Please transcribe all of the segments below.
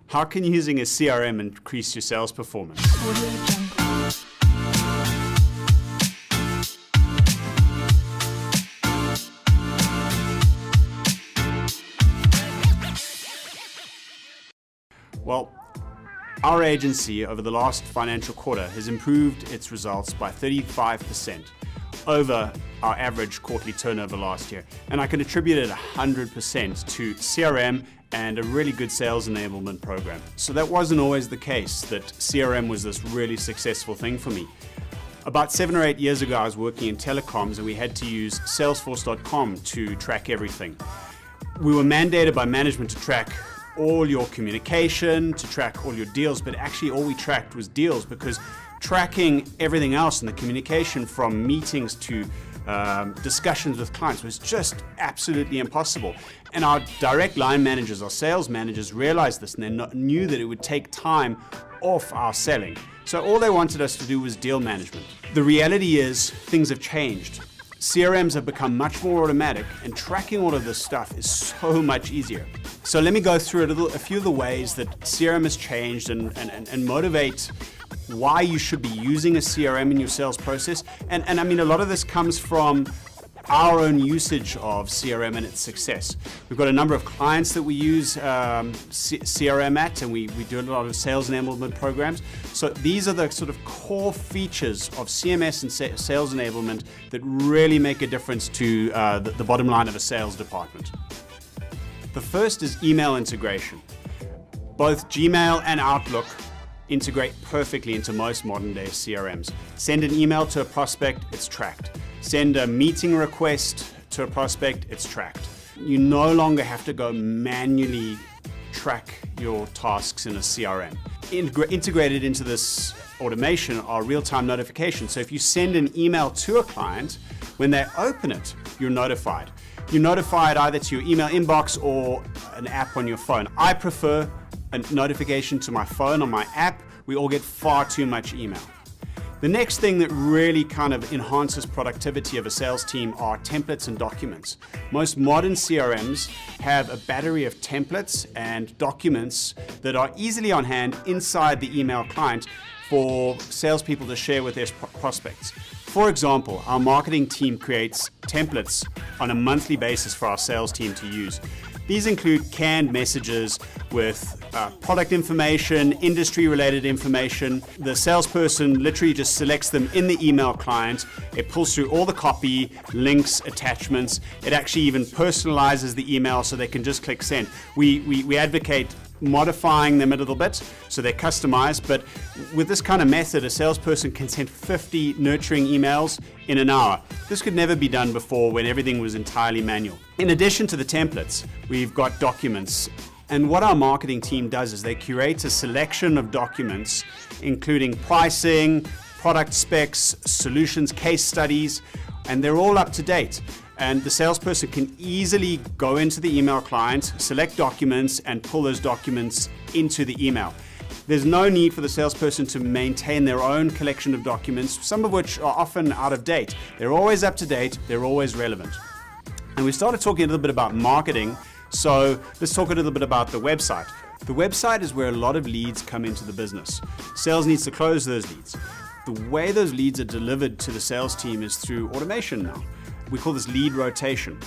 How can using a CRM increase your sales performance? Well, our agency over the last financial quarter has improved its results by 35% over our average quarterly turnover last year. And I can attribute it 100% to CRM and a really good sales enablement program. So that wasn't always the case, that CRM was this really successful thing for me. About 7 or 8 years ago, I was working in telecoms and we had to use Salesforce.com to track everything. We were mandated by management to track all your communication, to track all your deals, but actually all we tracked was deals, because tracking everything else in the communication from meetings to discussions with clients was just absolutely impossible. And our direct line managers, our sales managers realized this, and they knew that it would take time off our selling. So all they wanted us to do was deal management. The reality is things have changed. CRMs have become much more automatic, and tracking all of this stuff is so much easier. So let me go through a few of the ways that CRM has changed and motivate why you should be using a CRM in your sales process. And I mean, a lot of this comes from our own usage of CRM and its success. We've got a number of clients that we use CRM at, and we do a lot of sales enablement programs. So these are the sort of core features of CMS and sales enablement that really make a difference to the bottom line of a sales department. The first is email integration. Both Gmail and Outlook integrate perfectly into most modern day CRMs. Send an email to a prospect, it's tracked. Send a meeting request to a prospect, it's tracked. You no longer have to go manually track your tasks in a CRM. Integrated into this automation are real-time notifications. So if you send an email to a client, when they open it, you're notified. You're notified either to your email inbox or an app on your phone. I prefer a notification to my phone on my app. We all get far too much email. The next thing that really kind of enhances productivity of a sales team are templates and documents. Most modern CRMs have a battery of templates and documents that are easily on hand inside the email client for salespeople to share with their prospects. For example, our marketing team creates templates on a monthly basis for our sales team to use. These include canned messages with product information, industry-related information. The salesperson literally just selects them in the email client. It pulls through all the copy, links, attachments. It actually even personalizes the email so they can just click send. We advocate modifying them a little bit so they're customized, but with this kind of method, a salesperson can send 50 nurturing emails in an hour. This could never be done before when everything was entirely manual. In addition to the templates, we've got documents. And what our marketing team does is they curate a selection of documents, including pricing, product specs, solutions, case studies, and they're all up to date. And the salesperson can easily go into the email client, select documents, and pull those documents into the email. There's no need for the salesperson to maintain their own collection of documents, some of which are often out of date. They're always up to date, they're always relevant. And we started talking a little bit about marketing, so let's talk a little bit about the website. The website is where a lot of leads come into the business. Sales needs to close those leads. The way those leads are delivered to the sales team is through automation now. We call this lead rotation.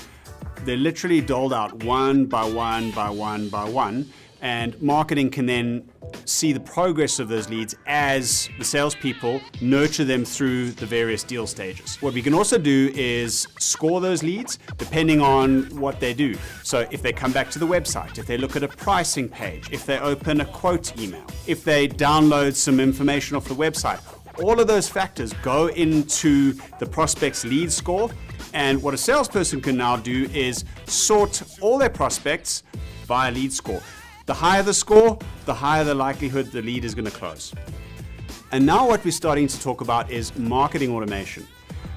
They're literally doled out one by one by one by one, and marketing can then see the progress of those leads as the salespeople nurture them through the various deal stages. What we can also do is score those leads depending on what they do. So if they come back to the website, if they look at a pricing page, if they open a quote email, if they download some information off the website, all of those factors go into the prospect's lead score. And what a salesperson can now do is sort all their prospects via lead score. The higher the score, the higher the likelihood the lead is going to close. And now what we're starting to talk about is marketing automation.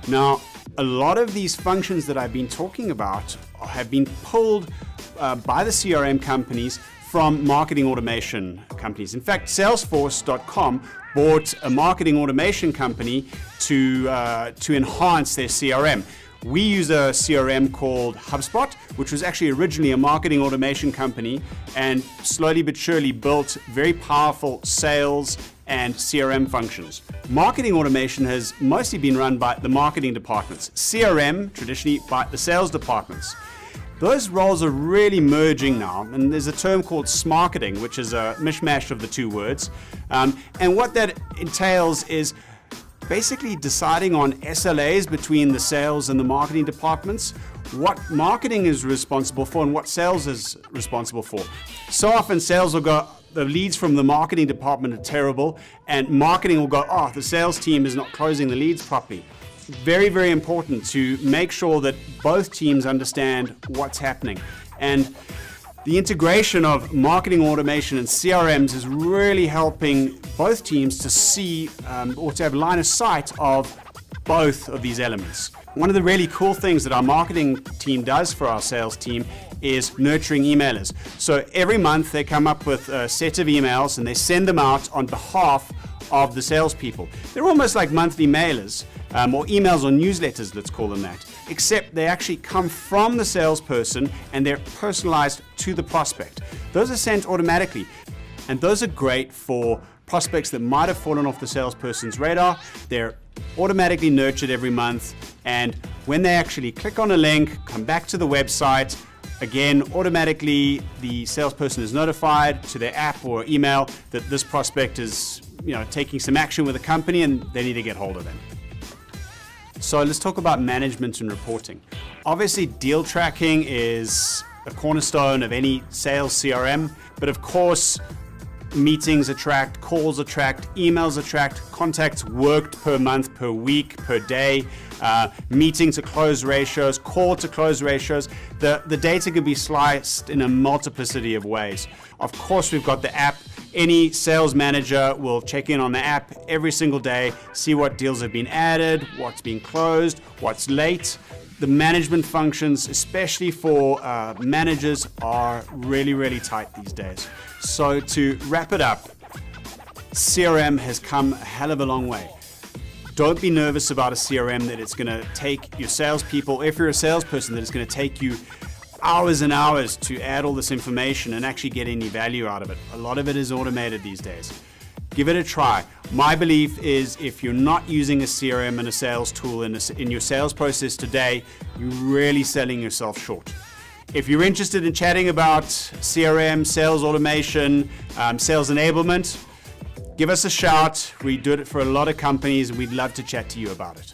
Now, a lot of these functions that I've been talking about have been pulled by the CRM companies from marketing automation companies. In fact, Salesforce.com bought a marketing automation company to enhance their CRM. We use a CRM called HubSpot, which was actually originally a marketing automation company and slowly but surely built very powerful sales and CRM functions. Marketing automation has mostly been run by the marketing departments, CRM traditionally by the sales departments. Those roles are really merging now, and there's a term called smarketing, which is a mishmash of the two words. And what that entails is basically deciding on SLAs between the sales and the marketing departments, what marketing is responsible for and what sales is responsible for. So often sales will go, the leads from the marketing department are terrible, and marketing will go, oh, the sales team is not closing the leads properly. Very, very important to make sure that both teams understand what's happening. And the integration of marketing automation and CRMs is really helping both teams to see or to have line of sight of both of these elements. One of the really cool things that our marketing team does for our sales team is nurturing emailers. So every month they come up with a set of emails and they send them out on behalf of the salespeople. They're almost like monthly mailers, or emails or newsletters, let's call them that, except they actually come from the salesperson and they're personalized to the prospect. Those are sent automatically, and those are great for prospects that might have fallen off the salesperson's radar. They're automatically nurtured every month, and when they actually click on a link, come back to the website, again, automatically the salesperson is notified to their app or email that this prospect is taking some action with the company and they need to get hold of them. So let's talk about management and reporting. Obviously, deal tracking is a cornerstone of any sales CRM, but of course, meetings attract, calls attract, emails attract, contacts worked per month, per week, per day, meeting to close ratios, call to close ratios. The data can be sliced in a multiplicity of ways. Of course, we've got the app. Any sales manager will check in on the app every single day, see what deals have been added, what's been closed, what's late. The management functions, especially for managers, are really, really tight these days. So to wrap it up, CRM has come a hell of a long way. Don't be nervous about a CRM that it's going to take your salespeople, if you're a salesperson, that it's going to take you hours and hours to add all this information and actually get any value out of it. A lot of it is automated these days. Give it a try. My belief is if you're not using a CRM and a sales tool in your sales process today, you're really selling yourself short. If you're interested in chatting about CRM, sales automation, sales enablement, give us a shout. We do it for a lot of companies and we'd love to chat to you about it.